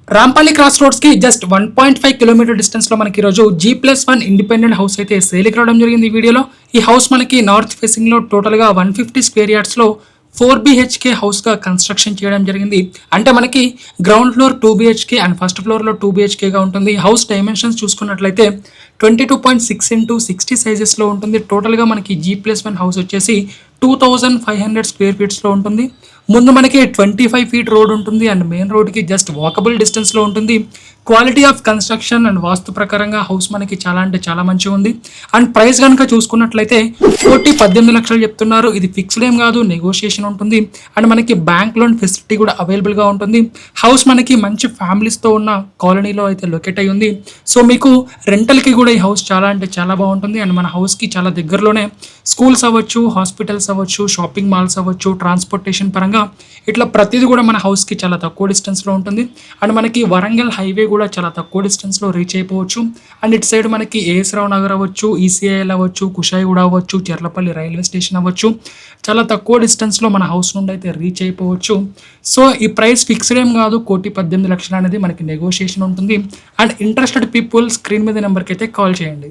Rampalli cross roads కి just 1.5 kilometre distance లో మనకి ఈరోజు G+1 ఇండిపెండెంట్ హౌస్ అయితే సేల్కి రావడం జరిగింది. ఈ వీడియోలో ఈ హౌస్ మనకి నార్త్ ఫేసింగ్ లో టోటల్ గా 150 స్క్వేర్ యార్డ్స్ లో 4 BHK హౌస్ గా కన్స్ట్రక్షన్ చేయడం జరిగింది. అంటే మనకి ground floor 2 BHK and first floor లో 2 BHK గా ఉంటుంది. హౌస్ డైమెన్షన్స్ చూసుకున్నట్లయితే 22.6 ఇంటూ 60 సైజెస్ లో ఉంటుంది. టోటల్ గా మనకి G+1 హౌస్ వచ్చేసి 2500 స్క్వేర్ ఫీట్స్ లో ఉంటుంది. ముందు మనకి 25 ఫీట్ రోడ్ ఉంటుంది అండ్ మెయిన్ రోడ్కి జస్ట్ వాకబుల్ డిస్టెన్స్లో ఉంటుంది. క్వాలిటీ ఆఫ్ కన్స్ట్రక్షన్ అండ్ వాస్తు ప్రకారంగా హౌస్ మనకి చాలా అంటే చాలా మంచిగా ఉంది. అండ్ ప్రైస్ కనుక చూసుకున్నట్లయితే 18 లక్షలు చెప్తున్నారు. ఇది ఫిక్స్డ్ ఏం కాదు, నెగోషియేషన్ ఉంటుంది. అండ్ మనకి బ్యాంక్ లోన్ ఫెసిలిటీ కూడా అవైలబుల్గా ఉంటుంది. హౌస్ మనకి మంచి ఫ్యామిలీస్తో ఉన్న కాలనీలో అయితే లొకేట్ అయి ఉంది. సో మీకు రెంటల్కి కూడా ఈ హౌస్ చాలా అంటే చాలా బాగుంటుంది. అండ్ మన హౌస్కి చాలా దగ్గరలోనే స్కూల్స్ అవ్వచ్చు, హాస్పిటల్స్ అవ్వచ్చు, షాపింగ్ మాల్స్ అవ్వచ్చు, ట్రాన్స్పోర్టేషన్ పరంగా ఇట్లా ప్రతిదీ కూడా మన హౌస్కి చాలా తక్కువ డిస్టెన్స్లో ఉంటుంది. అండ్ మనకి వరంగల్ హైవే కూడా చాలా తక్కువ డిస్టెన్స్లో రీచ్ అయిపోవచ్చు. అండ్ ఇటు సైడ్ మనకి ఏఎస్ రావు నగర్ అవ్వచ్చు, ఈసీఐఎల్ అవ్వచ్చు, కుషాయిగూడ అవ్వచ్చు, చెర్లపల్లి రైల్వే స్టేషన్ అవ్వచ్చు, చాలా తక్కువ డిస్టెన్స్లో మన హౌస్ నుండి అయితే రీచ్ అయిపోవచ్చు. సో ఈ ప్రైస్ ఫిక్స్డ్ ఏం కాదు, 18 లక్షలు అనేది మనకి నెగోషియేషన్ ఉంటుంది. అండ్ ఇంట్రెస్టెడ్ పీపుల్ స్క్రీన్ మీద నెంబర్కి అయితే కాల్ చేయండి.